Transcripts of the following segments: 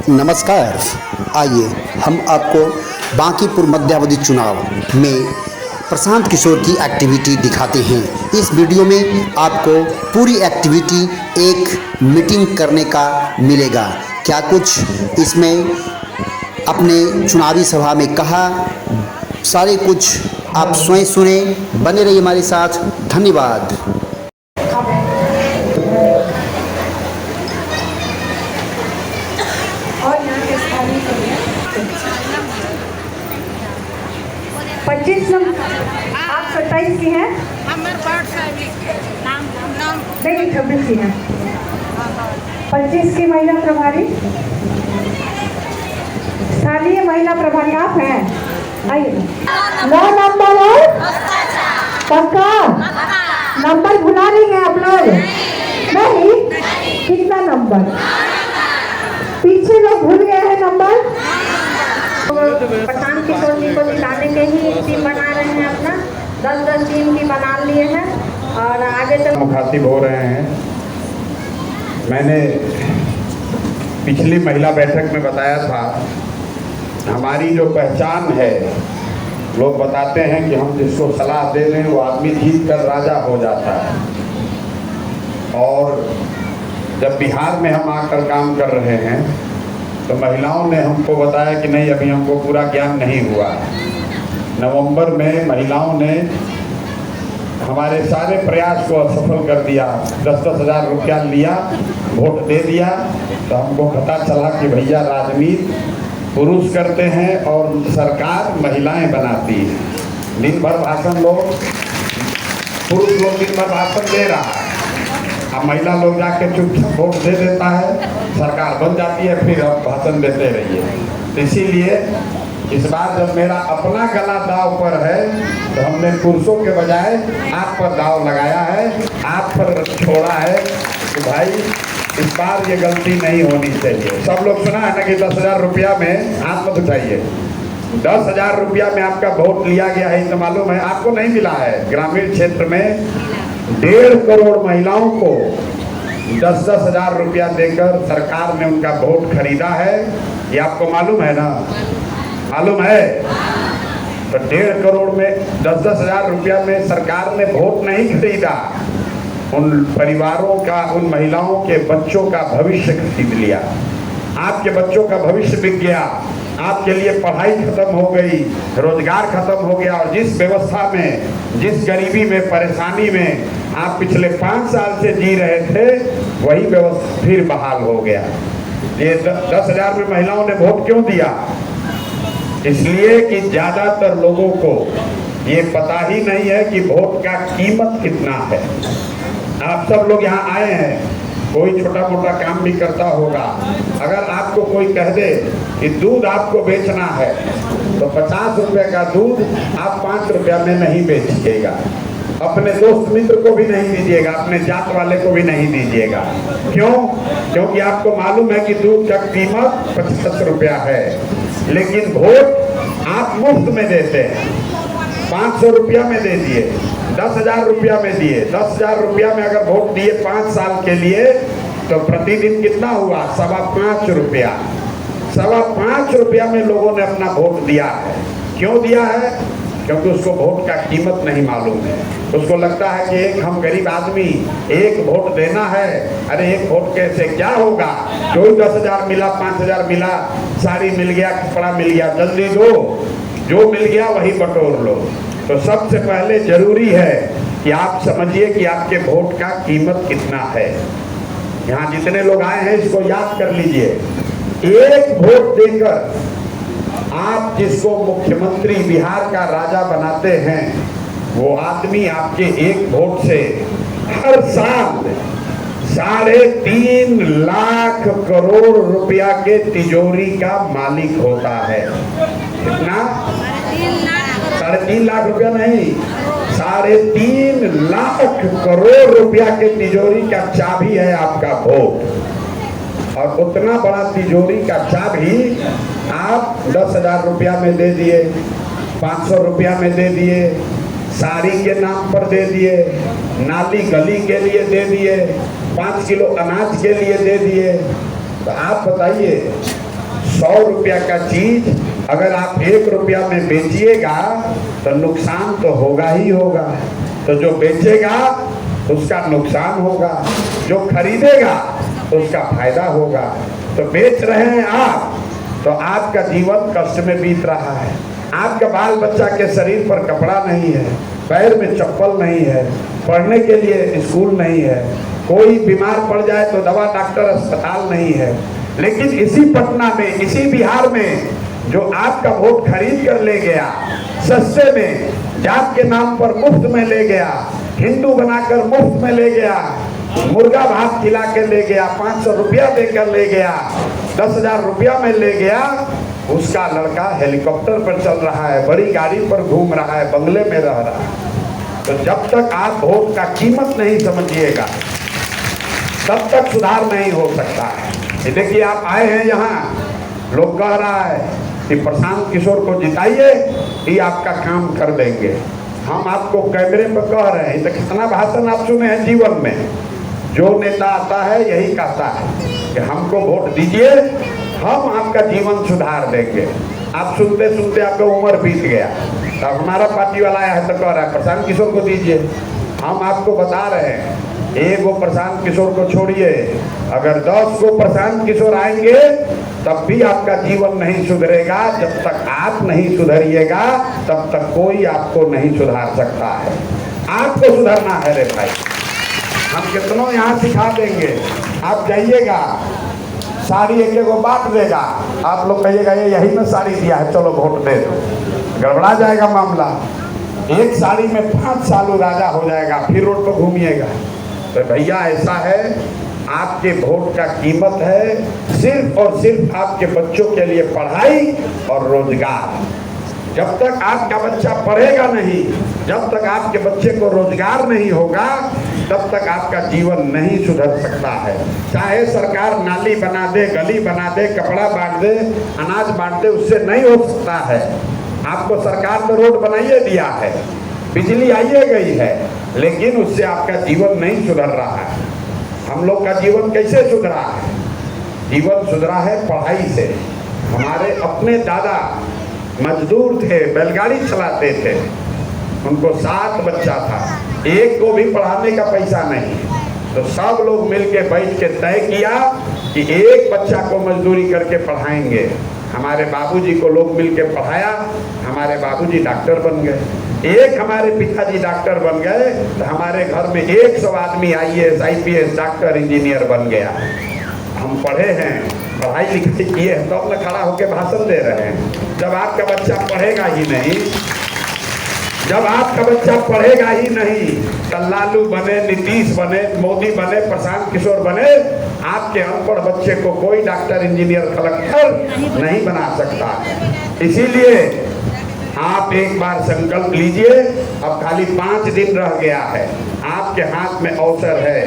नमस्कार। आइए हम आपको बांकीपुर मध्यावधि चुनाव में प्रशांत किशोर की एक्टिविटी दिखाते हैं। इस वीडियो में आपको पूरी एक्टिविटी एक मीटिंग करने का मिलेगा। क्या कुछ इसमें अपने चुनावी सभा में कहा, सारे कुछ आप स्वयं सुने। बने रहिए हमारे साथ। धन्यवाद। 25 नंबर आप 27 की हैं? नहीं, 26 की हैं। 25 की महिला प्रभारी, स्थानीय महिला प्रभारी आप हैं। आइए। 9 नंबर है पक्का? नंबर भुला नहीं है आप लोग? नहीं। कितना नंबर? पीछे लोग भूल गए हैं नंबर। प्रशांत किशोर जी को जिताने के ही टीम बना रहे हैं। अपना 10-10 टीम की बना लिए हैं और आगे चल मुखातिब हो रहे हैं। मैंने पिछली महिला बैठक में बताया था, हमारी जो पहचान है, लोग बताते हैं कि हम जिसको सलाह दे रहे हैं वो आदमी जीत कर राजा हो जाता है। और जब बिहार में हम आकर काम कर रहे हैं तो महिलाओं ने हमको बताया कि नहीं, अभी हमको पूरा ज्ञान नहीं हुआ। नवंबर में महिलाओं ने हमारे सारे प्रयास को असफल कर दिया। 10-10 हज़ार रुपया लिया, वोट दे दिया, तो हमको पता चला कि भैया राजनीति पुरुष करते हैं और सरकार महिलाएं बनाती है। दिन भर भाषण लोग, पुरुष लोग दिन भर भाषण दे रहा है, अब महिला लोग जाके चुपचाप वोट दे देता है, सरकार बन जाती है, फिर अब भाषण देते रहिए। तो इसीलिए इस बार जब मेरा अपना गला दाव पर है तो हमने पुरुषों के बजाय आप पर दाव लगाया है, आप पर छोड़ा है कि भाई इस बार ये गलती नहीं होनी चाहिए। सब लोग सुना है ना कि 10 हज़ार रुपया में हाथ मत उठाइए। 10 हज़ार रुपया में आपका वोट लिया गया है, तो मालूम है आपको नहीं मिला है। ग्रामीण क्षेत्र में 1.5 करोड़ महिलाओं को 10-10 हज़ार रुपया देकर सरकार ने उनका वोट खरीदा है। ये आपको मालूम है ना? मालूम है? तो 1.5 करोड़ में 10-10 हज़ार रुपया में सरकार ने वोट नहीं खरीदा, उन परिवारों का, उन महिलाओं के बच्चों का भविष्य खरीद लिया। आपके बच्चों का भविष्य बिक गया, आपके लिए पढ़ाई खत्म हो गई, रोजगार खत्म हो गया, और जिस व्यवस्था में, जिस गरीबी में, परेशानी में आप पिछले 5 साल से जी रहे थे, वही व्यवस्था फिर बहाल हो गया। ये 10 हज़ार में महिलाओं ने वोट क्यों दिया? इसलिए कि ज़्यादातर लोगों को ये पता ही नहीं है कि वोट का कीमत कितना है। आप सब लोग यहाँ आए हैं, कोई छोटा मोटा काम भी करता होगा। अगर आपको कोई कह दे कि दूध आपको बेचना है तो 50 रुपये का दूध आप 5 रुपया में नहीं बेचिएगा। अपने दोस्त मित्र को भी नहीं दीजिएगा, अपने जात वाले को भी नहीं दीजिएगा। क्यों? क्योंकि आपको मालूम है कि दूध का कीमत 75 रुपया है, लेकिन वोट आप मुफ्त में देते हैं। 500 रुपया में दे दिए, 10 हज़ार रुपया में दिए। 10 हज़ार रुपया में अगर वोट दिए 5 साल के लिए तो प्रतिदिन कितना हुआ? 5.25 रुपया। 5.25 रुपया में लोगों ने अपना वोट दिया है। क्यों दिया है? क्योंकि उसको वोट का कीमत नहीं मालूम है। उसको लगता है कि एक हम गरीब आदमी, एक वोट देना है, अरे एक वोट कैसे, क्या होगा? जो 10 हज़ार मिला, 5 हज़ार मिला, साड़ी मिल गया, कपड़ा मिल गया, जल्दी दो, जो मिल गया वही बटोर लो। तो सबसे पहले जरूरी है कि आप समझिए कि आपके वोट का कीमत कितना है। यहाँ जितने लोग आए हैं इसको याद कर लीजिए। एक वोट देकर आप जिसको मुख्यमंत्री, बिहार का राजा बनाते हैं, वो आदमी आपके एक वोट से हर साल 3.5 लाख करोड़ रुपया के तिजोरी का मालिक होता है। कितना? 3.5 लाख रुपया नहीं, 3.5 लाख करोड़ रुपया के तिजोरी का चाबी है आपका वोट। और उतना बड़ा तिजोरी का चाबी आप 10 हज़ार रुपया में दे दिए, 500 रुपया में दे दिए, साड़ी के नाम पर दे दिए, नाली गली के लिए दे दिए, 5 किलो अनाज के लिए दे दिए। तो आप बताइए 100 रुपया का चीज अगर आप 1 रुपया में बेचिएगा तो नुकसान तो होगा ही होगा। तो जो बेचेगा उसका नुकसान होगा, जो खरीदेगा उसका फायदा होगा। तो बेच रहे हैं आप, तो आपका जीवन कष्ट में बीत रहा है। आपका बाल बच्चा के शरीर पर कपड़ा नहीं है, पैर में चप्पल नहीं है, पढ़ने के लिए स्कूल नहीं है, कोई बीमार पड़ जाए तो दवा डॉक्टर अस्पताल नहीं है। लेकिन इसी पटना में, इसी बिहार में जो आपका वोट खरीद कर ले गया, सस्ते में, जात के नाम पर मुफ्त में ले गया, हिंदू बनाकर मुफ्त में ले गया, मुर्गा भात खिला के ले गया, 500 रुपया देकर ले गया, 10,000 रुपया में ले गया, उसका लड़का हेलीकॉप्टर पर चल रहा है, बड़ी गाड़ी पर घूम रहा है, बंगले में रह रहा है। तो जब तक आप वोट का कीमत नहीं समझिएगा तब तक सुधार नहीं हो सकता है। देखिए आप आए हैं यहाँ, लोग कह रहा है कि प्रशांत किशोर को जिताइए, ये आपका काम कर देंगे। हम आपको कैमरे पर कह रहे हैं, तो कितना भाषण आप सुने हैं जीवन में। जो नेता आता है यही कहता है कि हमको वोट दीजिए, हम आपका जीवन सुधार देंगे। आप सुनते सुनते आपका उम्र बीत गया, तब हमारा पार्टी वाला आया है तो कह रहा है प्रशांत किशोर को दीजिए। हम आपको बता रहे हैं, एक वो प्रशांत किशोर को छोड़िए, अगर 10 को प्रशांत किशोर आएंगे तब भी आपका जीवन नहीं सुधरेगा। जब तक आप नहीं सुधरिएगा तब तक कोई आपको नहीं सुधार सकता है। आपको सुधरना है रे भाई। हम कितनों यहाँ सिखा देंगे, आप जाइएगा, साड़ी एक को बांट देगा, आप लोग कहिएगा ये यही में साड़ी दिया है, चलो वोट दे दो, गड़बड़ा जाएगा मामला। एक साड़ी में 5 साल राजा हो जाएगा, फिर रोड पर घूमिएगा। तो भैया ऐसा है, आपके वोट का कीमत है सिर्फ और सिर्फ आपके बच्चों के लिए पढ़ाई और रोजगार। जब तक आपका बच्चा पढ़ेगा नहीं, जब तक आपके बच्चे को रोजगार नहीं होगा, तब तक आपका जीवन नहीं सुधर सकता है। चाहे सरकार नाली बना दे, गली बना दे, कपड़ा बांट दे, अनाज बांट दे, उससे नहीं हो सकता है। आपको सरकार ने रोड बनाइए दिया है, बिजली आइए गई है, लेकिन उससे आपका जीवन नहीं सुधर रहा है। हम लोग का जीवन कैसे सुधरा है? जीवन सुधरा है पढ़ाई से। हमारे अपने दादा मजदूर थे, बैलगाड़ी चलाते थे, उनको 7 बच्चा था, एक को भी पढ़ाने का पैसा नहीं। तो सब लोग मिलके बैठ के तय किया कि एक बच्चा को मजदूरी करके पढ़ाएंगे। हमारे बाबूजी को लोग मिलके पढ़ाया, हमारे बाबूजी डॉक्टर बन गए। एक हमारे पिताजी डॉक्टर बन गए तो हमारे घर में 100 आदमी IAS, IPS, डॉक्टर, इंजीनियर बन गया। हम पढ़े हैं, पढ़ाई लिखाई किए हैं, तो अपना खड़ा होकर भाषण दे रहे हैं। जब आपका बच्चा पढ़ेगा ही नहीं, जब आपका बच्चा पढ़ेगा ही नहीं, तो लालू बने, नीतीश बने, मोदी बने, प्रशांत किशोर बने, आपके अनपढ़ बच्चे को कोई डॉक्टर, इंजीनियर, कलेक्टर नहीं बना सकता। इसीलिए आप एक बार संकल्प लीजिए, अब खाली 5 दिन रह गया है, आपके हाथ में अवसर है।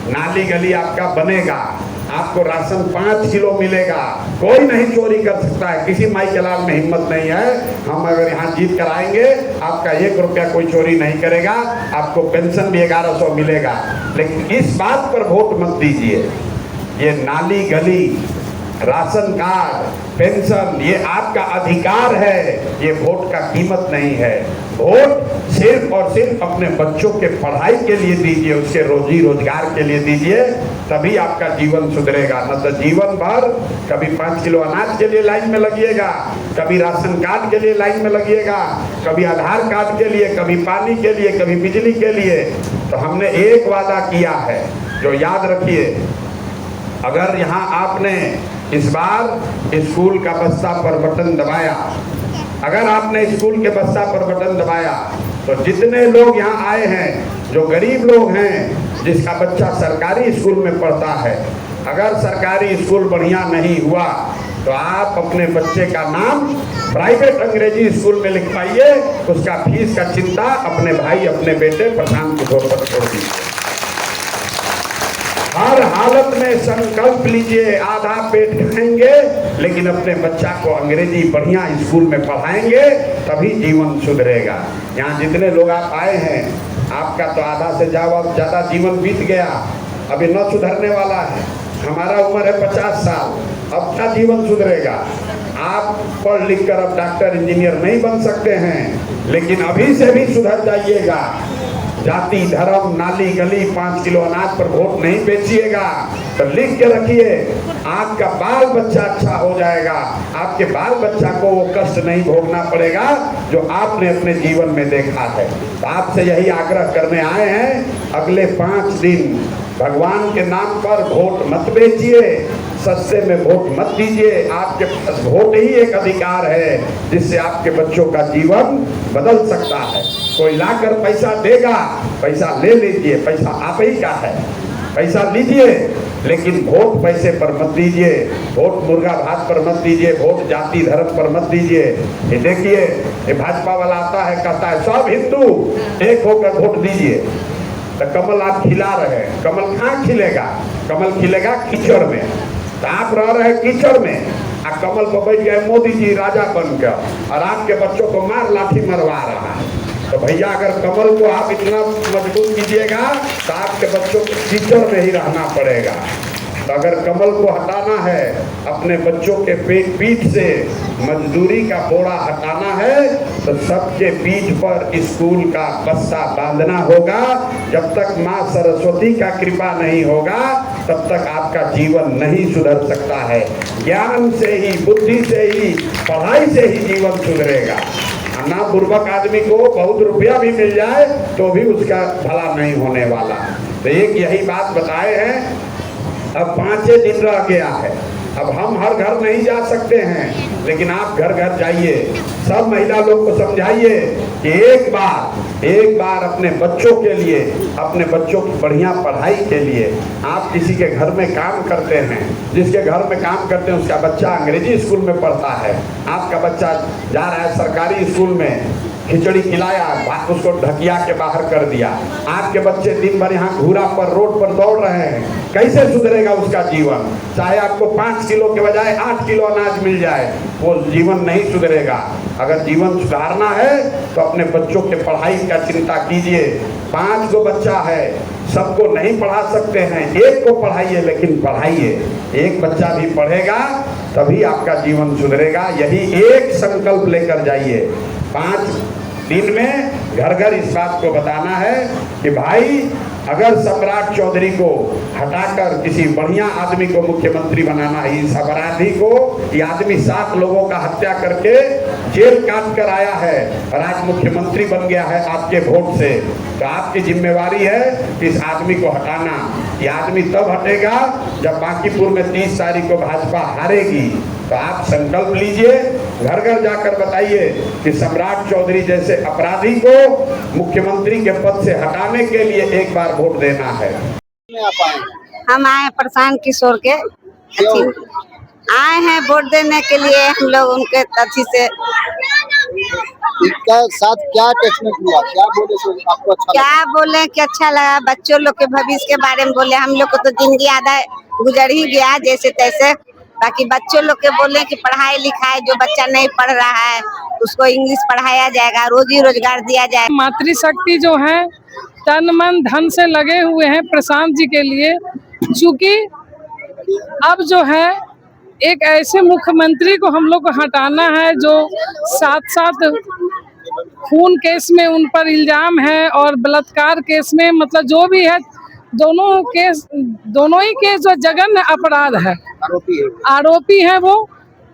नाली गली आपका बनेगा, आपको राशन 5 किलो मिलेगा, कोई नहीं चोरी कर सकता है। किसी माई के लाल में हिम्मत नहीं है। हम अगर यहाँ जीत कर आएंगे, आपका 1 रुपया कोई चोरी नहीं करेगा, आपको पेंशन भी 1100 मिलेगा। लेकिन इस बात पर वोट मत दीजिए, ये नाली गली, राशन कार्ड, पेंशन, ये आपका अधिकार है, ये वोट का कीमत नहीं है। वोट सिर्फ और सिर्फ अपने बच्चों के पढ़ाई के लिए दीजिए, उसके रोजी रोजगार के लिए दीजिए, तभी आपका जीवन सुधरेगा। न तो जीवन भर कभी 5 किलो अनाज के लिए लाइन में लगिएगा, कभी राशन कार्ड के लिए लाइन में लगिएगा, कभी आधार कार्ड के लिए, कभी पानी के लिए, कभी बिजली के लिए। तो हमने एक वादा किया है जो याद रखिए, अगर यहाँ आपने इस बार स्कूल का बस्ता पर बटन दबाया, अगर आपने स्कूल के बस्ता पर बटन दबाया, तो जितने लोग यहाँ आए हैं, जो गरीब लोग हैं, जिसका बच्चा सरकारी स्कूल में पढ़ता है, अगर सरकारी स्कूल बढ़िया नहीं हुआ तो आप अपने बच्चे का नाम प्राइवेट अंग्रेजी स्कूल में लिखवाइए, उसका फीस का चिंता अपने भाई, अपने बेटे प्रशांत किशोर पर छोड़ दीजिए। हर हालत में संकल्प लीजिए, आधा पेट खाएंगे लेकिन अपने बच्चा को अंग्रेजी बढ़िया स्कूल में पढ़ाएंगे, तभी जीवन सुधरेगा। यहाँ जितने लोग आप आए हैं, आपका तो आधा से ज़्यादा जीवन बीत गया, अभी न सुधरने वाला है। हमारा उम्र है 50 साल, आपका जीवन सुधरेगा। आप पढ़ लिख कर अब डॉक्टर इंजीनियर नहीं बन सकते हैं, लेकिन अभी से भी सुधर जाइएगा। जाति धर्म नाली गली 5 किलो अनाज पर वोट नहीं बेचिएगा। तो लिख के रखिए, आपका बाल बच्चा अच्छा हो जाएगा, आपके बाल बच्चा को वो कष्ट नहीं भोगना पड़ेगा जो आपने अपने जीवन में देखा है। तो आपसे यही आग्रह करने आए हैं, अगले 5 दिन भगवान के नाम पर वोट मत बेचिए, सस्ते में वोट मत दीजिए। आपके पास वोट ही एक अधिकार है जिससे आपके बच्चों का जीवन बदल सकता है। कोई लाकर पैसा देगा, पैसा ले लीजिए, पैसा आप ही का है, पैसा लीजिए, लेकिन वोट पैसे पर मत दीजिए, वोट मुर्गा भात पर मत दीजिए, वोट जाति धर्म पर मत दीजिए। ये देखिए, ये भाजपा वाला आता है, कहता है सब हिंदू एक होकर वोट दीजिए। तो कमल आप खिला रहे हैं, कमल कहाँ खिलेगा? कमल खिलेगा कीचड़ में। तो आप रह रहे कीचड़ में, आ कमल पर बैठ गए मोदी जी राजा बनकर, और आपके बच्चों को मार लाठी मरवा रहा है। तो भैया अगर कमल को आप इतना मजबूत कीजिएगा तो आपके बच्चों को कीचड़ में ही रहना पड़ेगा। तो अगर कमल को हटाना है, अपने बच्चों के पीठ से मजदूरी का बोरा हटाना है, तो सबके पीठ पर स्कूल का बस्ता बांधना होगा। जब तक माँ सरस्वती का कृपा नहीं होगा तब तक आपका जीवन नहीं सुधर सकता है। ज्ञान से ही, बुद्धि से ही, पढ़ाई से ही जीवन सुधरेगा। ना बुर्बक आदमी को बहुत रुपया भी मिल जाए तो भी उसका भला नहीं होने वाला। तो एक यही बात बताए हैं। अब 5 दिन रह गया है, अब हम हर घर नहीं जा सकते हैं, लेकिन आप घर घर जाइए, सब महिला लोग को समझाइए कि एक बार अपने बच्चों के लिए, अपने बच्चों की बढ़िया पढ़ाई के लिए, आप किसी के घर में काम करते हैं, जिसके घर में काम करते हैं उसका बच्चा अंग्रेजी स्कूल में पढ़ता है, आपका बच्चा जा रहा है सरकारी स्कूल में, खिचड़ी खिलाया, उसको ढकिया के बाहर कर दिया, आपके बच्चे दिन भर यहाँ घूरा पर रोड पर दौड़ रहे हैं, कैसे सुधरेगा उसका जीवन? चाहे आपको 5 किलो के बजाय 8 किलो अनाज मिल जाए, वो जीवन नहीं सुधरेगा। अगर जीवन सुधारना है तो अपने बच्चों के पढ़ाई का चिंता कीजिए। 5 गो बच्चा है, सबको नहीं पढ़ा सकते हैं, एक को पढ़ाइए, लेकिन पढ़ाइए। एक बच्चा भी पढ़ेगा तभी आपका जीवन सुधरेगा। यही एक संकल्प लेकर जाइए। 5 दिन में घर घर इस बात को बताना है कि भाई अगर सम्राट चौधरी को हटाकर किसी बढ़िया आदमी को मुख्यमंत्री बनाना है, इस अपराधी को, ये आदमी 7 लोगों का हत्या करके जेल काट कर आया है और आज मुख्यमंत्री बन गया है आपके वोट से, तो आपकी जिम्मेवारी है कि इस आदमी को हटाना। ये आदमी तब हटेगा जब बांकीपुर में 30 तारीख को भाजपा हारेगी। तो आप संकल्प लीजिए, घर घर जाकर बताइए कि सम्राट चौधरी जैसे अपराधी को मुख्यमंत्री के पद से हटाने के लिए एक बार वोट देना है। हम आए प्रशांत किशोर के आए हैं वोट देने के लिए। हम लोग उनके अच्छी से इनका साथ क्या अटैचमेंट हुआ, क्या बोले सो आपको अच्छा लगा? क्या बोले कि अच्छा लगा, बच्चों लोग के भविष्य के बारे में बोले। हम लोग को तो जिंदगी आधा गुजर ही गया जैसे तैसे, बाकी बच्चों लोग के बोले कि पढ़ाई लिखाई, जो बच्चा नहीं पढ़ रहा है उसको इंग्लिश पढ़ाया जाएगा, रोजी रोजगार दिया जाएगा। मातृशक्ति जो है तन मन धन से लगे हुए हैं प्रशांत जी के लिए, चूँकि अब जो है एक ऐसे मुख्यमंत्री को हम लोग को हटाना है जो साथ खून केस में उन पर इल्जाम है और बलात्कार केस में, मतलब जो भी है दोनों ही केस जो जघन्य अपराध है, आरोपी है वो।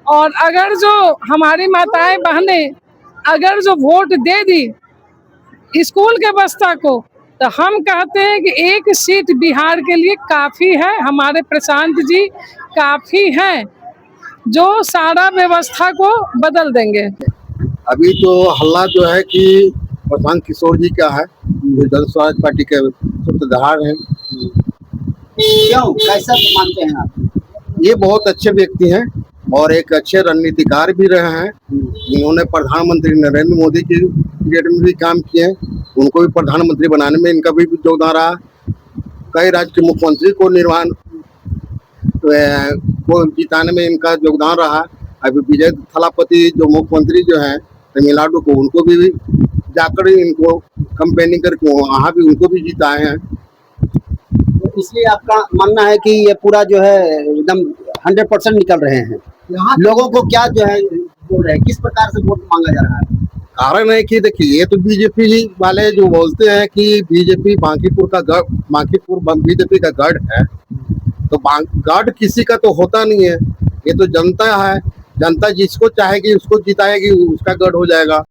और अगर जो हमारी माताएं बहनें अगर जो वोट दे दी स्कूल के बस्ता को, तो हम कहते हैं कि 1 सीट बिहार के लिए काफ़ी है। हमारे प्रशांत जी काफ़ी हैं जो सारा व्यवस्था को बदल देंगे। अभी तो हल्ला जो है कि प्रशांत किशोर जी का है, जो जन स्वराज पार्टी के सूत्रधार हैं। क्यों, कैसा मानते हैं आप? ये बहुत अच्छे व्यक्ति हैं और एक अच्छे रणनीतिकार भी रहे हैं। इन्होंने प्रधानमंत्री नरेंद्र मोदी की पीरियड में भी काम किए हैं, उनको भी प्रधानमंत्री बनाने में इनका भी योगदान रहा। कई राज्य के मुख्यमंत्री को को जिताने में इनका योगदान रहा। अभी विजय थलापति जो मुख्यमंत्री जो हैं तमिलनाडु को, उनको भी जाकर इनको कैंपेनिंग करके वहाँ भी उनको भी जिताए हैं। इसलिए आपका मानना है कि ये पूरा जो है एकदम 100% निकल रहे हैं। लोगों को क्या जो है बोल रहे हैं, किस प्रकार से वोट मांगा जा रहा है? कारण है कि देखिए, ये तो बीजेपी वाले जो बोलते हैं कि बीजेपी बांकीपुर बीजेपी का गढ़ है, तो गढ़ किसी का तो होता नहीं है, ये तो जनता है। जनता जिसको चाहेगी उसको जिताएगी, उसका गढ़ हो जाएगा।